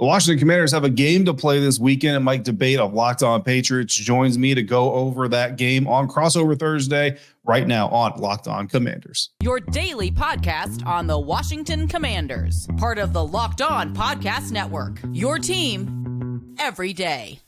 The Washington Commanders have a game to play this weekend, and Mike Debate of Locked On Patriots joins me to go over that game on Crossover Thursday right now on Locked On Commanders. Your daily podcast on the Washington Commanders, part of the Locked On Podcast Network, your team every day.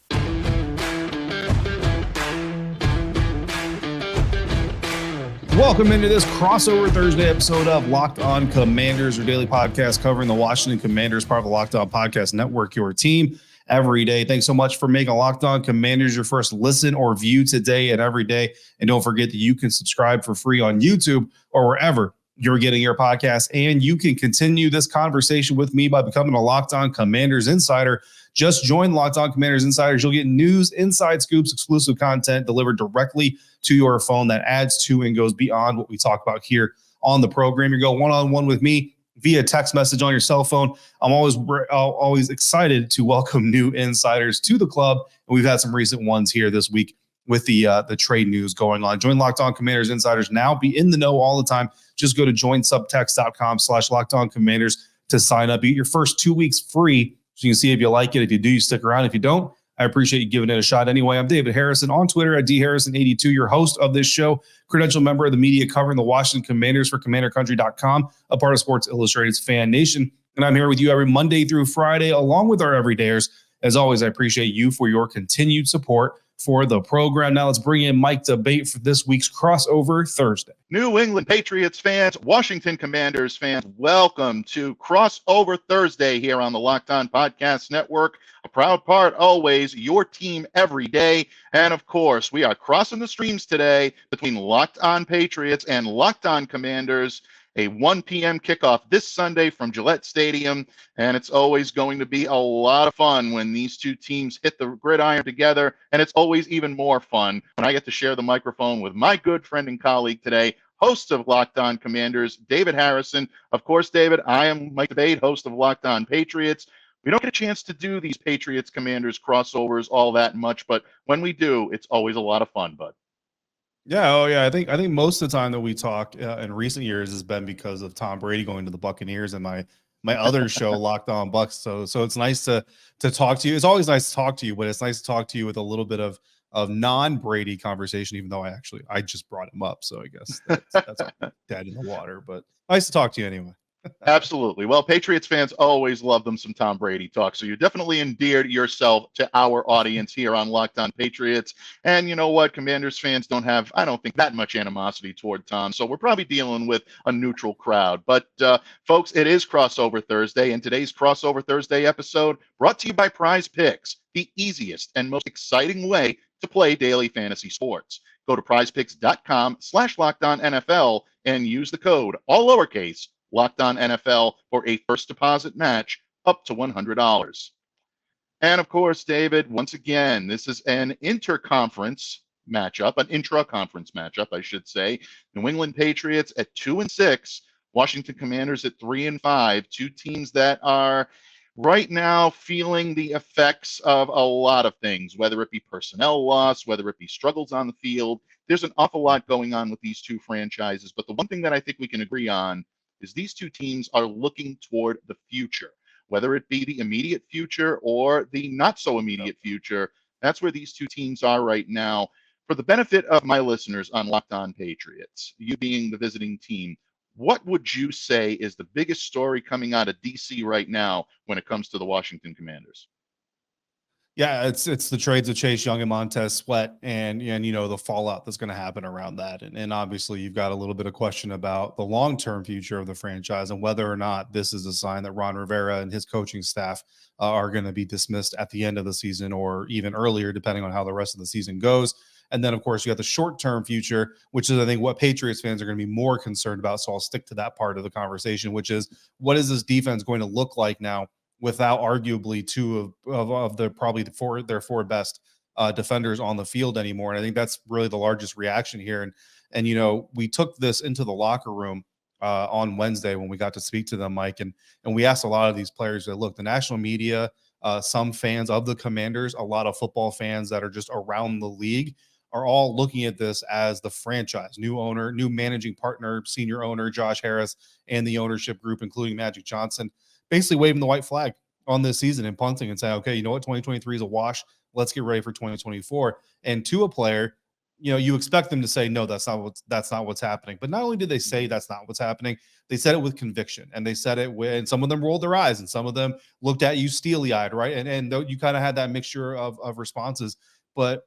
Welcome into this Crossover Thursday episode of Locked On Commanders, your daily podcast covering the Washington Commanders, part of the Locked On Podcast Network, your team every day. Thanks so much for making Locked On Commanders your first listen or view today and every day. And don't forget that you can subscribe for free on YouTube or wherever you're getting your podcast. And you can continue this conversation with me by becoming a Locked On Commanders Insider. Just join Locked On Commanders Insiders. You'll get news, inside scoops, exclusive content delivered directly to your phone that adds to and goes beyond what we talk about here on the program. You go one-on-one with me via text message on your cell phone. I'm always excited to welcome new insiders to the club, and we've had some recent ones here this week with the trade news going on. Join Locked On Commanders Insiders now. Be in the know all the time. Just go to joinsubtext.com/LockedOnCommanders to sign up. You get your first 2 weeks free, so you can see if you like it. If you do, you stick around. If you don't, I appreciate you giving it a shot anyway. I'm David Harrison on Twitter at dharrison82, your host of this show, credentialed member of the media covering the Washington Commanders for CommanderCountry.com, a part of Sports Illustrated's FanNation. And I'm here with you every Monday through Friday, along with our everydayers. As always, I appreciate you for your continued support for the program. Now let's bring in Mike Debate for this week's Crossover Thursday. New England Patriots fans, Washington Commanders fans, welcome to Crossover Thursday here on the Locked On Podcast Network. A proud part, always, your team every day. And of course, we are crossing the streams today between Locked On Patriots and Locked On Commanders. A 1 p.m. kickoff this Sunday from Gillette Stadium, and it's always going to be a lot of fun when these two teams hit the gridiron together, and it's always even more fun when I get to share the microphone with my good friend and colleague today, host of Locked On Commanders, David Harrison. Of course, David, I am Mike Debate, host of Locked On Patriots. We don't get a chance to do these Patriots Commanders crossovers all that much, but when we do, it's always a lot of fun, bud. Yeah, I think most of the time that we talk in recent years has been because of Tom Brady going to the Buccaneers and my other show, Locked On Bucs. So it's nice to talk to you. It's always nice to talk to you, but it's nice to talk to you with a little bit of non-Brady conversation, even though I just brought him up. So I guess that's dead in the water, but nice to talk to you anyway. Absolutely. Well, Patriots fans always love them some Tom Brady talk. So you definitely endeared yourself to our audience here on Locked On Patriots. And you know what? Commanders fans don't have, I don't think, that much animosity toward Tom. So we're probably dealing with a neutral crowd. But folks, it is Crossover Thursday. And today's Crossover Thursday episode brought to you by Prize Picks, the easiest and most exciting way to play daily fantasy sports. Go to prizepicks.com/LockedOnNFL and use the code, all lowercase, Locked On NFL for a first deposit match up to $100. And of course, David, once again, this is an intra-conference matchup, I should say. New England Patriots at 2-6, Washington Commanders at 3-5, two teams that are right now feeling the effects of a lot of things, whether it be personnel loss, whether it be struggles on the field. There's an awful lot going on with these two franchises, but the one thing that I think we can agree on is these two teams are looking toward the future, whether it be the immediate future or the not so immediate future. That's where these two teams are right now. For the benefit of my listeners on Locked On Patriots, you being the visiting team, what would you say is the biggest story coming out of DC right now when it comes to the Washington Commanders? Yeah, it's the trades of Chase Young and Montez Sweat, and you know the fallout that's going to happen around that, and obviously you've got a little bit of question about the long-term future of the franchise and whether or not this is a sign that Ron Rivera and his coaching staff are going to be dismissed at the end of the season or even earlier, depending on how the rest of the season goes. And then, of course, you got the short-term future, which is, I think, what Patriots fans are going to be more concerned about. So I'll stick to that part of the conversation, which is what is this defense going to look like now without arguably two of their four best defenders on the field anymore. And I think that's really the largest reaction here. And you know, we took this into the locker room on Wednesday when we got to speak to them, Mike, and we asked a lot of these players that, look, the national media, some fans of the Commanders, a lot of football fans that are just around the league are all looking at this as the franchise, new owner, new managing partner, senior owner, Josh Harris, and the ownership group, including Magic Johnson, basically waving the white flag on this season and punting and saying, okay, you know what, 2023 is a wash. Let's get ready for 2024. And to a player, you expect them to say, no, that's not what's happening. But not only did they say that's not what's happening, they said it with conviction, and they said it and some of them rolled their eyes and some of them looked at you steely eyed. Right. And you kind of had that mixture of responses, but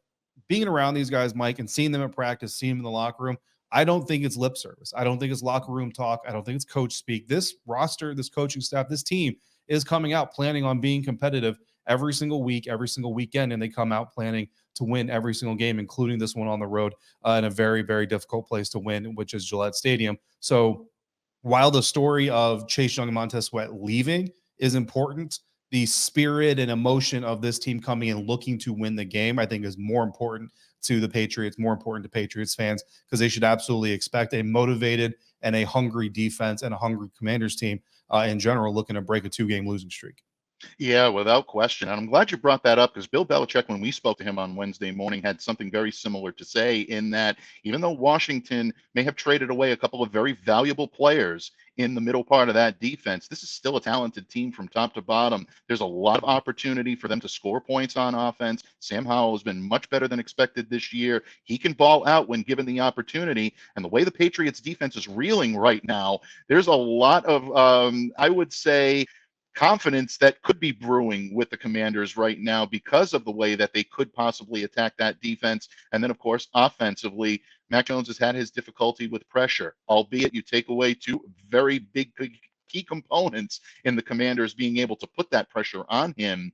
being around these guys, Mike, and seeing them at practice, seeing them in the locker room, I don't think it's lip service. I don't think it's locker room talk. I don't think it's coach speak. This roster, this coaching staff, this team is coming out planning on being competitive every single week, every single weekend, and they come out planning to win every single game, including this one on the road in a very, very difficult place to win, which is Gillette Stadium. So while the story of Chase Young and Montez Sweat leaving is important, the spirit and emotion of this team coming and looking to win the game, I think, is more important to the Patriots, more important to Patriots fans, because they should absolutely expect a motivated and a hungry defense and a hungry Commanders team in general looking to break a 2-game losing streak. Yeah, without question. And I'm glad you brought that up because Bill Belichick, when we spoke to him on Wednesday morning, had something very similar to say in that even though Washington may have traded away a couple of very valuable players in the middle part of that defense, this is still a talented team from top to bottom. There's a lot of opportunity for them to score points on offense. Sam Howell has been much better than expected this year. He can ball out when given the opportunity. And the way the Patriots defense is reeling right now, there's a lot of, I would say, confidence that could be brewing with the Commanders right now because of the way that they could possibly attack that defense. And then, of course, offensively, Mac Jones has had his difficulty with pressure, albeit you take away two very big key components in the Commanders being able to put that pressure on him.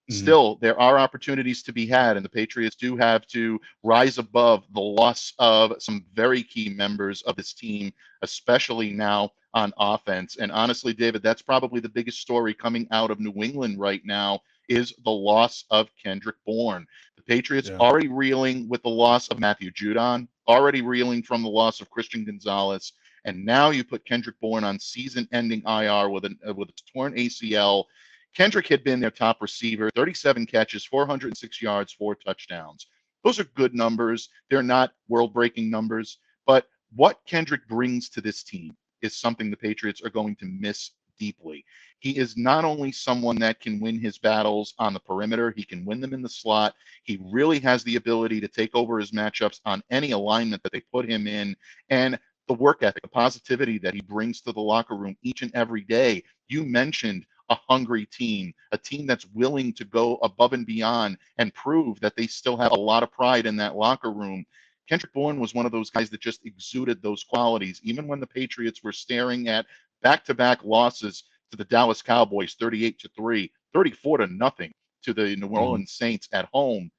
Still, there are opportunities to be had, and the Patriots do have to rise above the loss of some very key members of this team, especially now on offense. And honestly, David, that's probably the biggest story coming out of New England right now is the loss of Kendrick Bourne. The Patriots Yeah. already reeling with the loss of Matthew Judon, already reeling from the loss of Christian Gonzalez, and now you put Kendrick Bourne on season-ending IR with a torn ACL. Kendrick had been their top receiver, 37 catches, 406 yards, 4 touchdowns. Those are good numbers. They're not world-breaking numbers, but what Kendrick brings to this team is something the Patriots are going to miss deeply. He is not only someone that can win his battles on the perimeter, he can win them in the slot. He really has the ability to take over his matchups on any alignment that they put him in. And the work ethic, the positivity that he brings to the locker room each and every day. You mentioned a hungry team, a team that's willing to go above and beyond and prove that they still have a lot of pride in that locker room. Kendrick Bourne was one of those guys that just exuded those qualities, even when the Patriots were staring at back-to-back losses to the Dallas Cowboys, 38-3, 34-0 to the New Orleans Saints at home.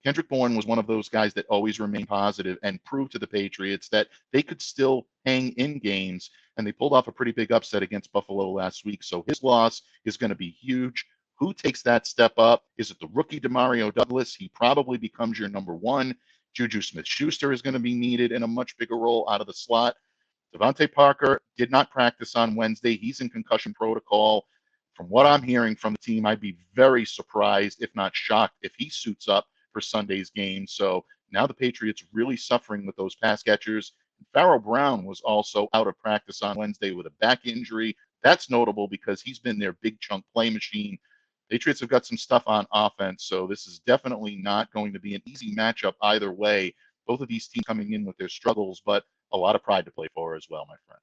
Kendrick Bourne was one of those guys that always remained positive and proved to the Patriots that they could still hang in games, and they pulled off a pretty big upset against Buffalo last week. So his loss is going to be huge. Who takes that step up? Is it the rookie Demario Douglas? He probably becomes your number one. Juju Smith-Schuster is going to be needed in a much bigger role out of the slot. Devontae Parker did not practice on Wednesday. He's in concussion protocol. From what I'm hearing from the team, I'd be very surprised, if not shocked, if he suits up for Sunday's game. So now the Patriots really suffering with those pass catchers. Farrell Brown was also out of practice on Wednesday with a back injury. That's notable because he's been their big chunk play machine. Patriots have got some stuff on offense, so this is definitely not going to be an easy matchup either way. Both of these teams coming in with their struggles, but a lot of pride to play for as well, my friend.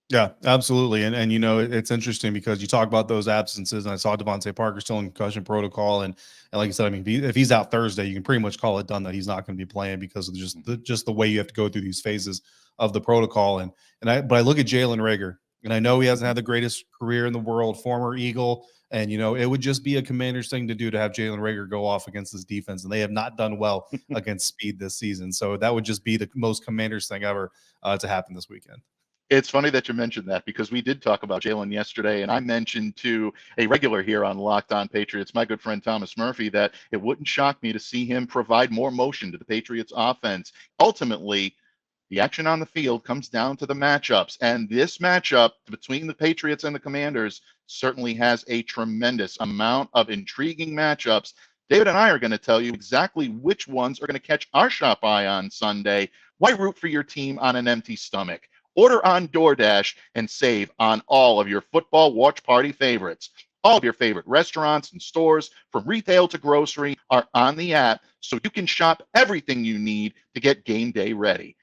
Yeah, absolutely. And it's interesting because you talk about those absences, and I saw Devontae Parker still in concussion protocol, and like I said, I mean, if he's out Thursday, you can pretty much call it done that he's not going to be playing because of just the way you have to go through these phases of the protocol. But I look at Jalen Reagor, and I know he hasn't had the greatest career in the world, former Eagle, and it would just be a Commander's thing to do to have Jalen Reagor go off against this defense, and they have not done well against speed this season. So that would just be the most Commander's thing ever to happen this weekend. It's funny that you mentioned that because we did talk about Jalen yesterday, and I mentioned to a regular here on Locked On Patriots, my good friend Thomas Murphy, that it wouldn't shock me to see him provide more motion to the Patriots offense. Ultimately, the action on the field comes down to the matchups, and this matchup between the Patriots and the Commanders certainly has a tremendous amount of intriguing matchups. David and I are going to tell you exactly which ones are going to catch our shop eye on Sunday. Why root for your team on an empty stomach? Order on DoorDash and save on all of your football watch party favorites. All of your favorite restaurants and stores, from retail to grocery, are on the app, so you can shop everything you need to get game day ready.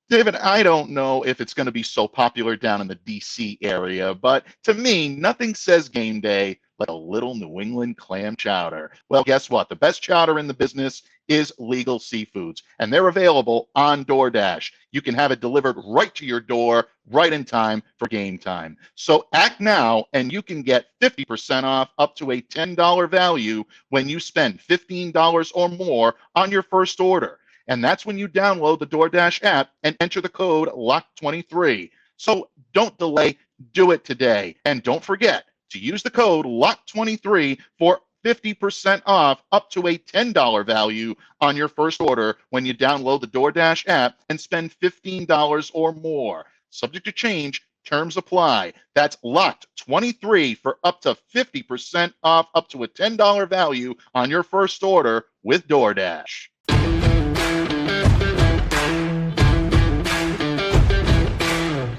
David, I don't know if it's going to be so popular down in the DC area, but to me, nothing says game day like a little New England clam chowder. Well, guess what? The best chowder in the business is Legal Seafoods, and they're available on DoorDash. You can have it delivered right to your door, right in time for game time. So act now, and you can get 50% off up to a $10 value when you spend $15 or more on your first order. And that's when you download the DoorDash app and enter the code LOCK23. So don't delay, do it today. And don't forget to use the code LOCK23 for 50% off up to a $10 value on your first order when you download the DoorDash app and spend $15 or more. Subject to change, terms apply. That's LOCKed23 for up to 50% off up to a $10 value on your first order with DoorDash.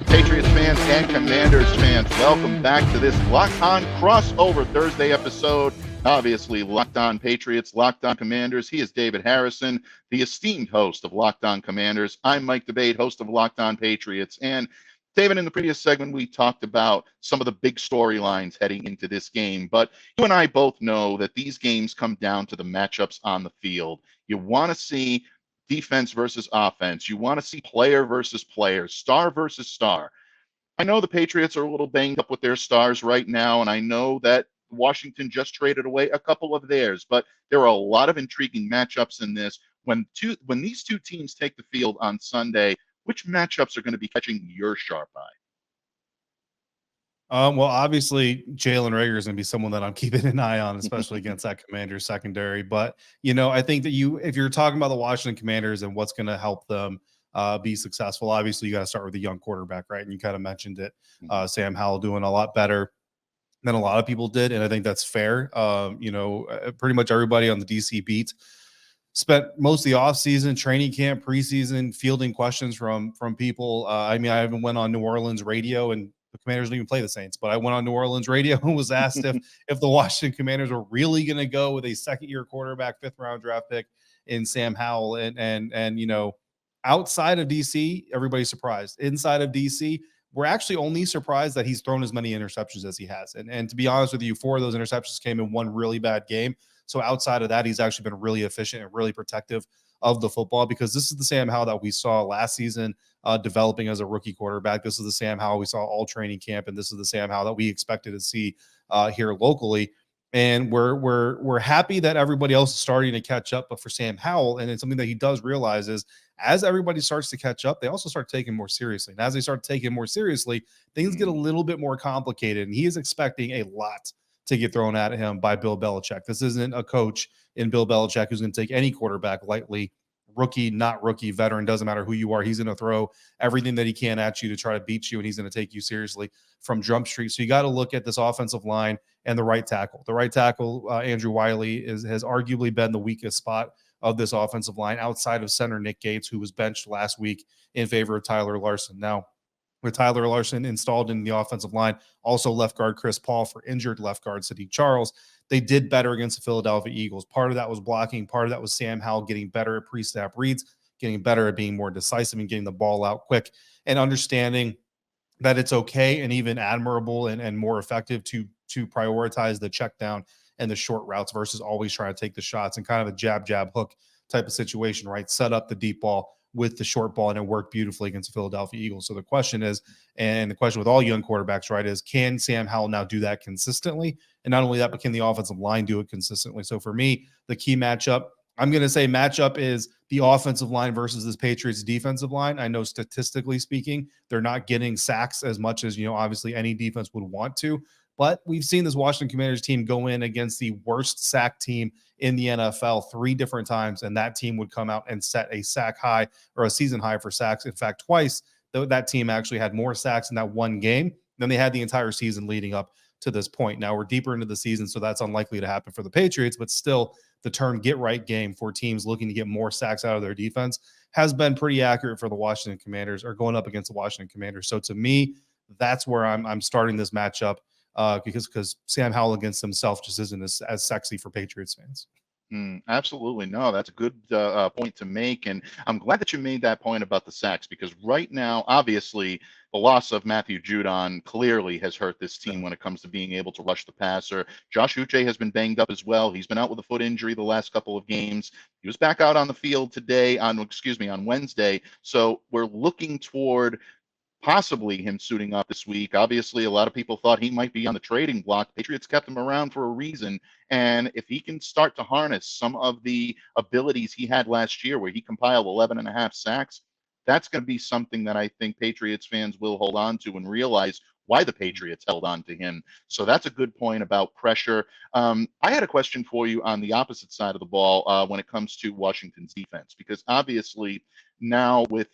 Patriots fans and Commanders fans, welcome back to this Locked On crossover Thursday episode. Obviously, Locked On Patriots, Locked On Commanders. He is David Harrison, the esteemed host of Locked On Commanders. I'm Mike Debate, host of Locked On Patriots. And David, in the previous segment, we talked about some of the big storylines heading into this game. But you and I both know that these games come down to the matchups on the field. You want to see defense versus offense. You want to see player versus player, star versus star. I know the Patriots are a little banged up with their stars right now, and I know that Washington just traded away a couple of theirs, but there are a lot of intriguing matchups in this. When these two teams take the field on Sunday, which matchups are going to be catching your sharp eye? Well, obviously, Jalen Reagor is going to be someone that I'm keeping an eye on, especially against that Commanders secondary. But, I think that if you're talking about the Washington Commanders and what's going to help them be successful, obviously, you got to start with a young quarterback, right? And you kind of mentioned it. Sam Howell doing a lot better than a lot of people did. And I think that's fair. Pretty much everybody on the DC beat spent most of the offseason, training camp, preseason, fielding questions from people. I even went on New Orleans radio, and the Commanders didn't even play the Saints, but I went on New Orleans radio and was asked if the Washington Commanders were really going to go with a second-year quarterback, fifth-round draft pick in Sam Howell. And outside of DC, everybody's surprised. Inside of DC, we're actually only surprised that he's thrown as many interceptions as he has. And to be honest with you, 4 of those interceptions came in one really bad game. So outside of that, he's actually been really efficient and really protective of the football, because this is the Sam Howell that we saw last season developing as a rookie quarterback. This is the Sam Howell we saw all training camp, and this is the Sam Howell that we expected to see here locally. And we're happy that everybody else is starting to catch up. But for Sam Howell, and it's something that he does realize, is as everybody starts to catch up, they also start taking more seriously. And as they start taking more seriously, things get a little bit more complicated. And he is expecting a lot to get thrown at him by Bill Belichick. This isn't a coach in Bill Belichick who's going to take any quarterback lightly. Rookie, not rookie, veteran, doesn't matter who you are. He's going to throw everything that he can at you to try to beat you, and he's going to take you seriously from Jump Street. So you got to look at this offensive line and the right tackle. The right tackle, Andrew Wiley, has arguably been the weakest spot of this offensive line outside of center Nick Gates, who was benched last week in favor of Tyler Larson. Now, with Tyler Larson installed in the offensive line, also left guard Chris Paul for injured left guard Sadiq Charles, they did better against the Philadelphia Eagles. Part of that was blocking. Part of that was Sam Howell getting better at pre-snap reads, getting better at being more decisive and getting the ball out quick, and understanding that it's okay and even admirable and more effective to prioritize the check down and the short routes versus always trying to take the shots and kind of a jab, hook type of situation, right? Set up the deep ball with the short ball, and it worked beautifully against the Philadelphia Eagles. So the question is, and the question with all young quarterbacks, right, is can Sam Howell now do that consistently? And not only that, but can the offensive line do it consistently? So for me, the key matchup, I'm going to say matchup is the offensive line versus this Patriots defensive line. I know statistically speaking, they're not getting sacks as much as, obviously any defense would want to. But we've seen this Washington Commanders team go in against the worst sack team in the NFL 3 different times, and that team would come out and set a sack high or a season high for sacks. In fact, twice that team actually had more sacks in that one game than they had the entire season leading up to this point. Now we're deeper into the season, so that's unlikely to happen for the Patriots, but still the term get right game for teams looking to get more sacks out of their defense has been pretty accurate for the Washington Commanders, or going up against the Washington Commanders. So to me, that's where I'm starting this matchup. because Sam Howell against himself just isn't as sexy for Patriots fans. Absolutely. No, that's a good point to make. And I'm glad that you made that point about the sacks because right now, obviously, the loss of Matthew Judon clearly has hurt this team Yeah. when it comes to being able to rush the passer. Josh Uche has been banged up as well. He's been out with a foot injury the last couple of games. He was back out on the field on Wednesday. So we're looking toward possibly him suiting up this week. Obviously, a lot of people thought he might be on the trading block. Patriots kept him around for a reason. And if he can start to harness some of the abilities he had last year, where he compiled 11 and a half sacks, that's going to be something that I think Patriots fans will hold on to and realize why the Patriots held on to him. So that's a good point about pressure. I had a question for you on the opposite side of the ball when it comes to Washington's defense, because obviously now with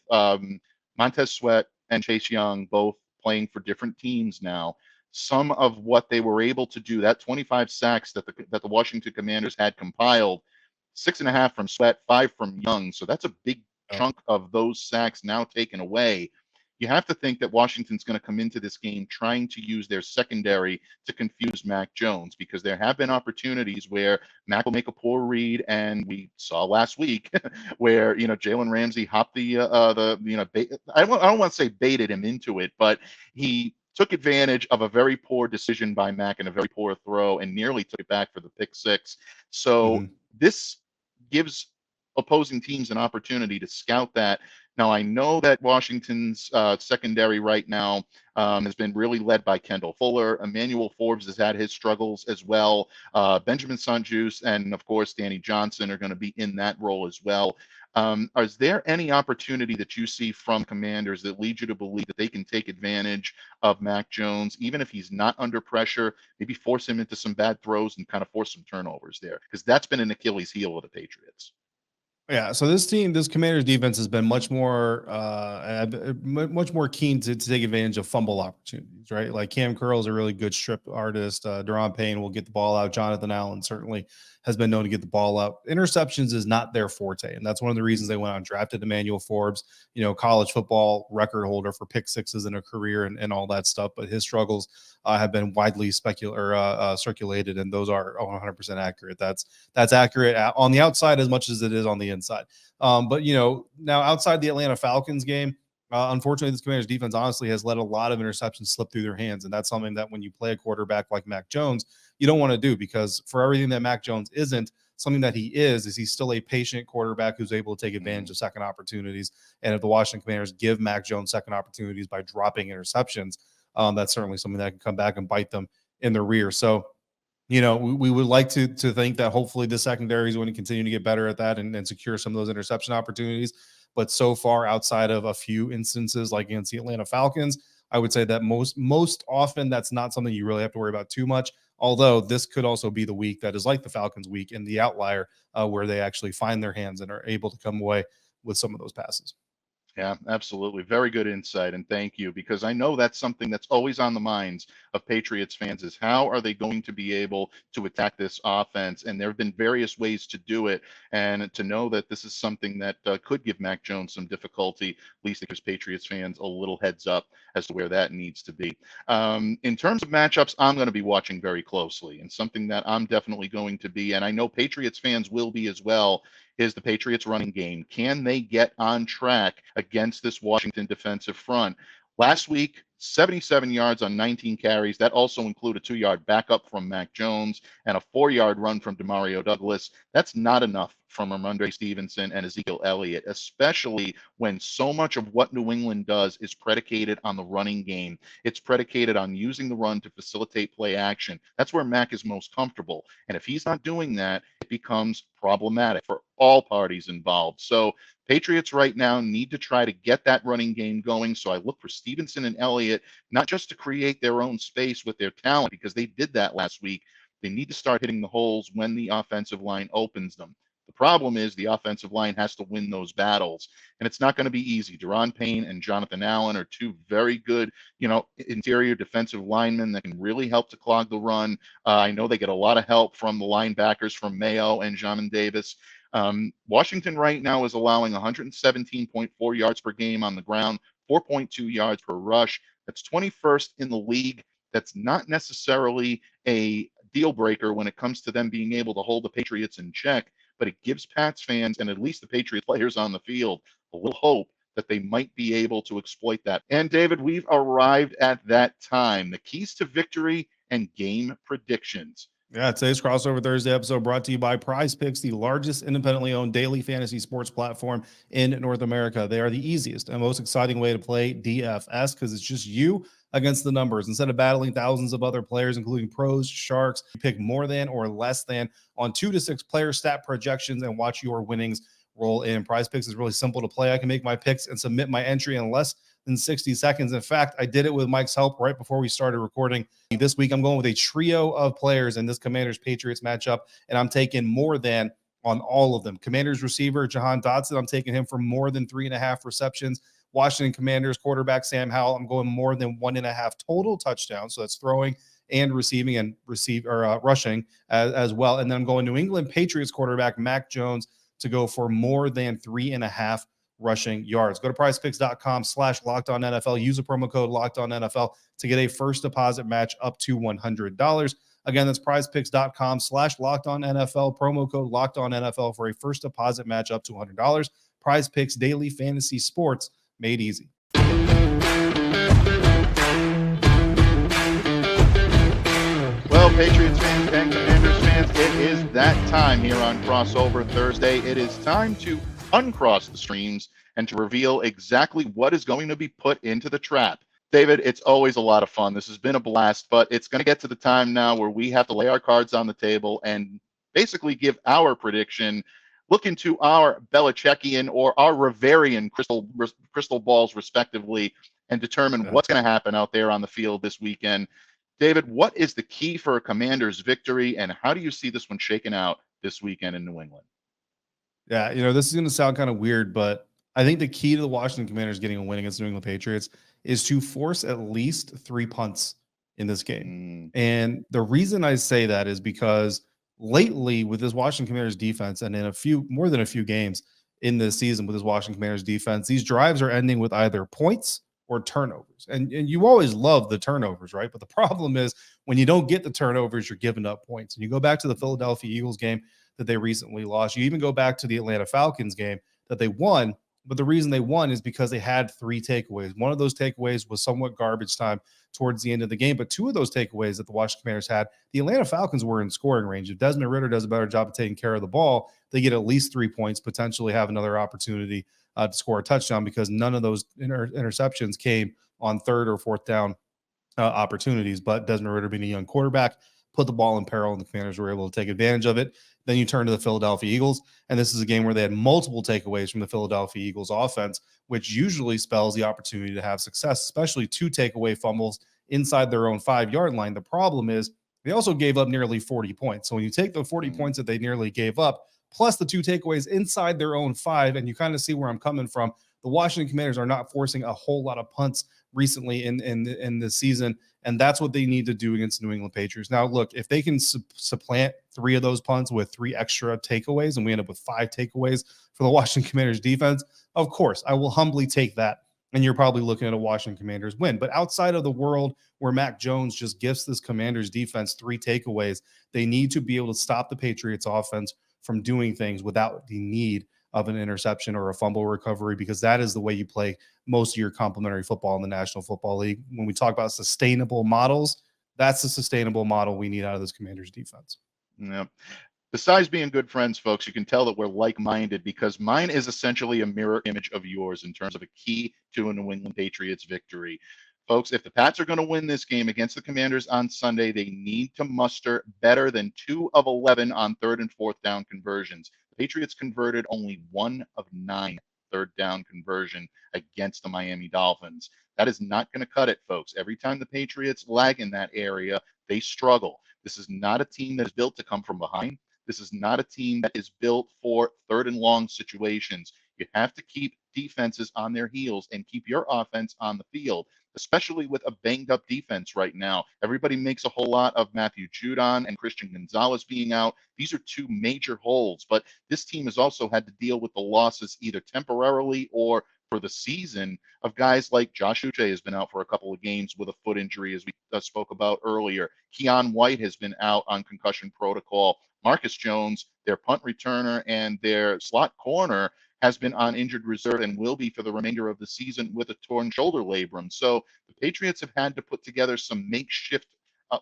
Montez Sweat and Chase Young both playing for different teams now. Some of what they were able to do, that 25 sacks that the Washington Commanders had compiled, 6.5 from Sweat, 5 from Young. So that's a big Yeah. chunk of those sacks now taken away. You have to think that Washington's going to come into this game trying to use their secondary to confuse Mac Jones, because there have been opportunities where Mac will make a poor read, and we saw last week where Jalen Ramsey hopped I don't want to say baited him into it, but he took advantage of a very poor decision by Mac and a very poor throw and nearly took it back for the pick six. So Mhm. this gives opposing teams an opportunity to scout that. Now, I know that Washington's secondary right now has been really led by Kendall Fuller. Emmanuel Forbes has had his struggles as well. Benjamin St-Juste and, of course, Danny Johnson are going to be in that role as well. Is there any opportunity that you see from Commanders that leads you to believe that they can take advantage of Mac Jones, even if he's not under pressure, maybe force him into some bad throws and kind of force some turnovers there? Because that's been an Achilles heel of the Patriots. Yeah, so this Commanders defense has been much more much more keen to take advantage of fumble opportunities, right? Like Cam Curl is a really good strip artist. Deron Payne will get the ball out. Jonathan Allen certainly has been known to get the ball out. Interceptions is not their forte, and that's one of the reasons they went out and drafted Emmanuel Forbes, college football record holder for pick sixes in a career and all that stuff. But his struggles have been widely circulated, and those are 100% accurate. That's accurate on the outside as much as it is on the inside. But now outside the Atlanta Falcons game, unfortunately, this Commanders defense honestly has let a lot of interceptions slip through their hands, and that's something that when you play a quarterback like Mac Jones, you don't want to do, because for everything that Mac Jones isn't, something that he is he's still a patient quarterback who's able to take advantage of second opportunities. And if the Washington Commanders give Mac Jones second opportunities by dropping interceptions, that's certainly something that can come back and bite them in the rear. So we would like to think that hopefully the secondary is going to continue to get better at that and secure some of those interception opportunities. But so far, outside of a few instances like against the Atlanta Falcons, I would say that most often that's not something you really have to worry about too much. Although this could also be the week that is like the Falcons week and the outlier, where they actually find their hands and are able to come away with some of those passes. Yeah, absolutely. Very good insight. And thank you, because I know that's something that's always on the minds of Patriots fans is how are they going to be able to attack this offense? And there have been various ways to do it. And to know that this is something that could give Mac Jones some difficulty, at least it gives Patriots fans a little heads up as to where that needs to be. In terms of matchups, I'm going to be watching very closely, and something that I'm definitely going to be, and I know Patriots fans will be as well, is the Patriots running game. Can they get on track against this Washington defensive front? Last week, 77 yards on 19 carries. That also included a 2-yard backup from Mac Jones and a 4-yard run from Demario Douglas. That's not enough from Ramondre Stevenson and Ezekiel Elliott, especially when so much of what New England does is predicated on the running game. It's predicated on using the run to facilitate play action. That's where Mac is most comfortable. And if he's not doing that, it becomes problematic for all parties involved. So Patriots right now need to try to get that running game going. So I look for Stevenson and Elliott, not just to create their own space with their talent, because they did that last week. They need to start hitting the holes when the offensive line opens them. The problem is the offensive line has to win those battles, and it's not going to be easy. Deron Payne and Jonathan Allen are two very good, interior defensive linemen that can really help to clog the run. I know they get a lot of help from the linebackers from Mayo and Jamin Davis. Washington right now is allowing 117.4 yards per game on the ground, 4.2 yards per rush. That's 21st in the league. that's not necessarily a deal breaker when it comes to them being able to hold the Patriots in check, but it gives Pats fans and at least the Patriot players on the field a little hope that they might be able to exploit that. And David, we've arrived at that time. The keys to victory and game predictions. Yeah, today's Crossover Thursday episode brought to you by Prize Picks, the largest independently owned daily fantasy sports platform in North America. They are the easiest and most exciting way to play DFS because it's just you against the numbers. Instead of battling thousands of other players, including pros, sharks, you pick more than or less than on 2 to 6 player stat projections and watch your winnings roll in. Prize Picks is really simple to play. I can make my picks and submit my entry in less than 60 seconds. In fact, I did it with Mike's help right before we started recording. This week, I'm going with a trio of players in this Commanders Patriots matchup, and I'm taking more than on all of them. Commanders receiver Jahan Dotson, I'm taking him for more than 3.5 receptions. Washington Commanders quarterback Sam Howell, I'm going more than 1.5 total touchdowns. So that's throwing and receiving and rushing as well. And then I'm going New England Patriots quarterback Mac Jones to go for more than 3.5 rushing yards. Go to prizepicks.com/lockedonnfl. Use the promo code lockedonnfl to get a first deposit match up to $100. Again, that's prizepicks.com/lockedonnfl. Promo code lockedonnfl for a first deposit match up to $100. Prize Picks daily fantasy sports made easy. Well, Patriots fans and Commanders fans, it is that time here on Crossover Thursday. It is time to uncross the streams and to reveal exactly what is going to be put into the trap. David, it's always a lot of fun. This has been a blast, but it's going to get to the time now where we have to lay our cards on the table and basically give our prediction, look into our Belichickian or our Riverian crystal balls, respectively, and determine what's going to happen out there on the field this weekend. David, what is the key for a Commanders victory, and how do you see this one shaking out this weekend in New England? Yeah, this is going to sound kind of weird, but I think the key to the Washington Commanders getting a win against New England Patriots is to force at least 3 punts in this game. And the reason I say that is because lately with this Washington Commanders defense and in more than a few games in this season with this Washington Commanders defense, these drives are ending with either points or turnovers. And you always love the turnovers, right? But the problem is when you don't get the turnovers, you're giving up points. And you go back to the Philadelphia Eagles game that they recently lost. You even go back to the Atlanta Falcons game that they won, but the reason they won is because they had 3 takeaways. One of those takeaways was somewhat garbage time towards the end of the game, but 2 of those takeaways that the Washington Commanders had, the Atlanta Falcons were in scoring range. If Desmond Ridder does a better job of taking care of the ball, they get at least 3 points, potentially have another opportunity to score a touchdown because none of those interceptions came on 3rd or 4th down opportunities. But Desmond Ridder, being a young quarterback, put the ball in peril, and the Commanders were able to take advantage of it. Then you turn to the Philadelphia Eagles, and this is a game where they had multiple takeaways from the Philadelphia Eagles offense, which usually spells the opportunity to have success, especially 2 takeaway fumbles inside their own 5-yard line. The problem is they also gave up nearly 40 points. So when you take the 40 points that they nearly gave up, plus the 2 takeaways inside their own 5, and you kind of see where I'm coming from, the Washington Commanders are not forcing a whole lot of punts recently in this season, and that's what they need to do against New England Patriots. Now, look, if they can supplant 3 of those punts with 3 extra takeaways, and we end up with 5 takeaways for the Washington Commanders defense, of course, I will humbly take that, and you're probably looking at a Washington Commanders win. But outside of the world where Mac Jones just gifts this Commanders defense 3 takeaways, they need to be able to stop the Patriots offense from doing things without the need of an interception or a fumble recovery, because that is the way you play most of your complementary football in the National Football League. When we talk about sustainable models, that's the sustainable model we need out of this Commanders defense. Yeah. Besides being good friends, folks, you can tell that we're like-minded because mine is essentially a mirror image of yours in terms of a key to a New England Patriots victory. Folks, if the Pats are going to win this game against the Commanders on Sunday, they need to muster better than 2 of 11 on 3rd and 4th down conversions. The Patriots converted only 1 of 9 third down conversion against the Miami Dolphins. That is not going to cut it, folks. Every time the Patriots lag in that area, they struggle. This is not a team that is built to come from behind. This is not a team that is built for 3rd and long situations. You have to keep defenses on their heels and keep your offense on the field, especially with a banged up defense right now. Everybody makes a whole lot of Matthew Judon and Christian Gonzalez being out. These are 2 major holes, but this team has also had to deal with the losses either temporarily or for the season of guys like Josh Uche has been out for a couple of games with a foot injury, as we spoke about earlier. Keon White has been out on concussion protocol. Marcus Jones, their punt returner and their slot corner, has been on injured reserve and will be for the remainder of the season with a torn shoulder labrum. So the Patriots have had to put together some makeshift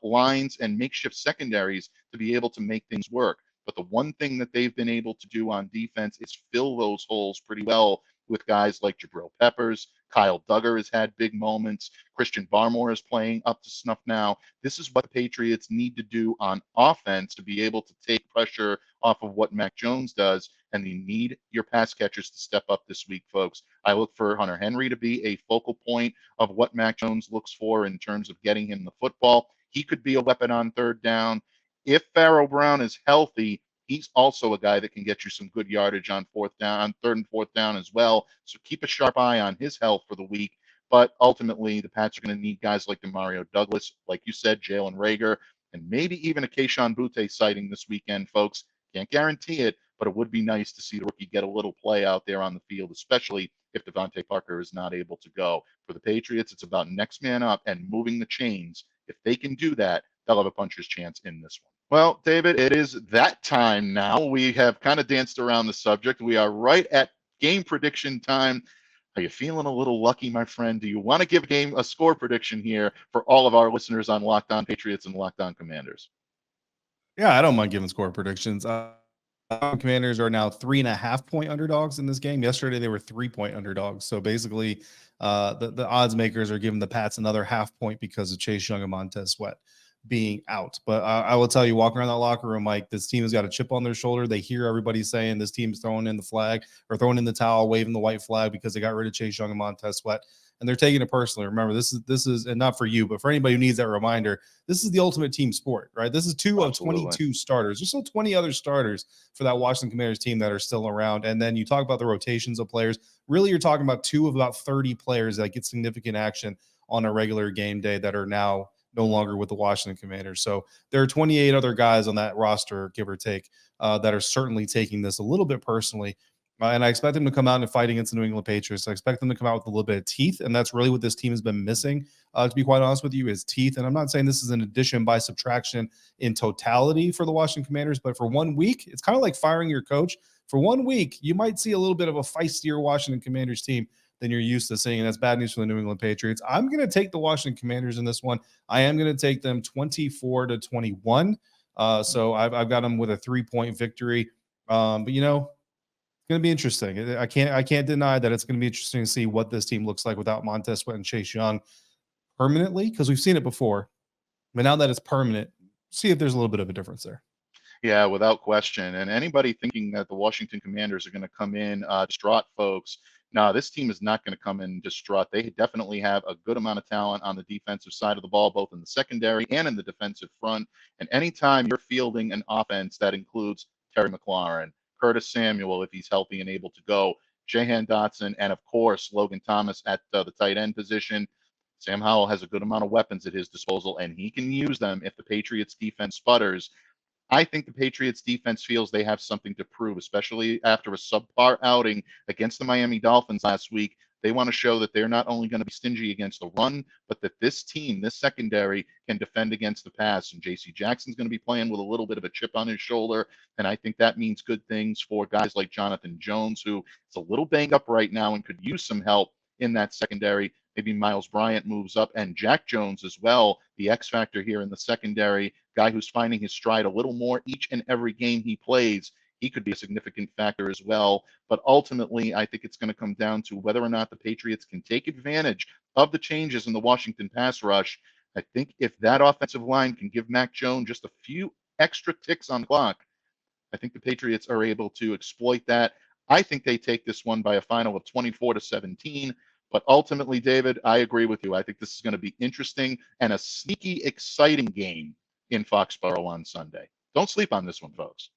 lines and makeshift secondaries to be able to make things work. But the one thing that they've been able to do on defense is fill those holes pretty well with guys like Jabril Peppers. Kyle Duggar has had big moments. Christian Barmore is playing up to snuff now. This is what the Patriots need to do on offense to be able to take pressure off of what Mac Jones does. And you need your pass catchers to step up this week, folks. I look for Hunter Henry to be a focal point of what Mac Jones looks for in terms of getting him the football. He could be a weapon on third down. If Pharaoh Brown is healthy, he's also a guy that can get you some good yardage on fourth down, on third and fourth down as well. So keep a sharp eye on his health for the week. But ultimately, the Pats are going to need guys like Demario Douglas, like you said, Jalen Reagor, and maybe even a Kayshon Boutte sighting this weekend, folks. Can't guarantee it, but it would be nice to see the rookie get a little play out there on the field, especially if Devontae Parker is not able to go. For the Patriots, it's about next man up and moving the chains. If they can do that, they'll have a puncher's chance in this one. Well, David, it is that time now. We have kind of danced around the subject. We are right at game prediction time. Are you feeling a little lucky, my friend? Do you want to give a score prediction here for all of our listeners on Locked On Patriots and Locked On Commanders? Yeah, I don't mind giving score predictions. Commanders are now 3.5-point underdogs in this game. Yesterday, they were 3-point underdogs. So basically, the odds makers are giving the Pats another half point because of Chase Young and Montez Sweat being out. But I will tell you, walking around that locker room, Mike, this team has got a chip on their shoulder. They hear everybody saying this team's throwing in the flag or throwing in the towel, waving the white flag because they got rid of Chase Young and Montez Sweat. And they're taking it personally. Remember, this is, and not for you, but for anybody who needs that reminder, this is the ultimate team sport, right? This is two Absolutely. of 22 starters. There's still 20 other starters for that Washington Commanders team that are still around. And then you talk about the rotations of players. Really, you're talking about two of about 30 players that get significant action on a regular game day that are now no longer with the Washington Commanders. So there are 28 other guys on that roster, give or take, that are certainly taking this a little bit personally. And I expect them to come out and fight against the New England Patriots. I expect them to come out with a little bit of teeth, and that's really what this team has been missing, to be quite honest with you, is teeth. And I'm not saying this is an addition by subtraction in totality for the Washington Commanders, but for 1 week, it's kind of like firing your coach. For 1 week, you might see a little bit of a feistier Washington Commanders team than you're used to seeing, and that's bad news for the New England Patriots. I'm going to take the Washington Commanders in this one. I am going to take them 24-21. So I've got them with a 3-point victory. But going to be interesting. I can't deny that it's going to be interesting to see what this team looks like without Montez Sweat and Chase Young permanently, because we've seen it before. But now that it's permanent, see if there's a little bit of a difference there. Yeah, without question. And anybody thinking that the Washington Commanders are going to come in distraught, folks, no, this team is not going to come in distraught. They definitely have a good amount of talent on the defensive side of the ball, both in the secondary and in the defensive front. And anytime you're fielding an offense that includes Terry McLaurin, Curtis Samuel, if he's healthy and able to go, Jahan Dotson, and of course, Logan Thomas at the tight end position, Sam Howell has a good amount of weapons at his disposal, and he can use them if the Patriots defense sputters. I think the Patriots defense feels they have something to prove, especially after a subpar outing against the Miami Dolphins last week. They want to show that they're not only going to be stingy against the run, but that this team, this secondary, can defend against the pass. And J.C. Jackson's going to be playing with a little bit of a chip on his shoulder. And I think that means good things for guys like Jonathan Jones, who is a little banged up right now and could use some help in that secondary. Maybe Miles Bryant moves up, and Jack Jones as well, the X factor here in the secondary, guy who's finding his stride a little more each and every game he plays. He could be a significant factor as well. But ultimately, I think it's going to come down to whether or not the Patriots can take advantage of the changes in the Washington pass rush. I think if that offensive line can give Mac Jones just a few extra ticks on the clock, I think the Patriots are able to exploit that. I think they take this one by a final of 24-17. But ultimately, David, I agree with you. I think this is going to be interesting and a sneaky, exciting game in Foxborough on Sunday. Don't sleep on this one, folks.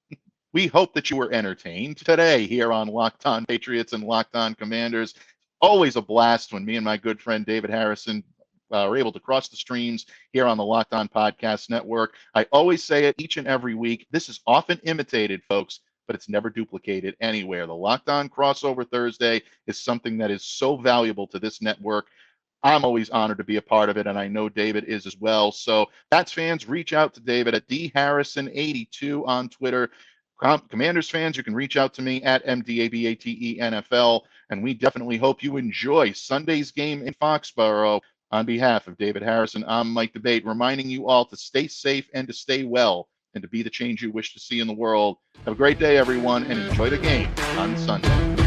We hope that you were entertained today here on Locked On Patriots and Locked On Commanders. Always a blast when me and my good friend David Harrison are able to cross the streams here on the Locked On Podcast Network. I always say it each and every week. This is often imitated, folks, but it's never duplicated anywhere. The Locked On Crossover Thursday is something that is so valuable to this network. I'm always honored to be a part of it, and I know David is as well. So, Pats fans, reach out to David at dharrison82 on Twitter. Commanders fans, you can reach out to me at MDABATENFL, and we definitely hope you enjoy Sunday's game in Foxborough. On behalf of David Harrison, I'm Mike Debate, reminding you all to stay safe and to stay well and to be the change you wish to see in the world. Have a great day, everyone, and enjoy the game on Sunday.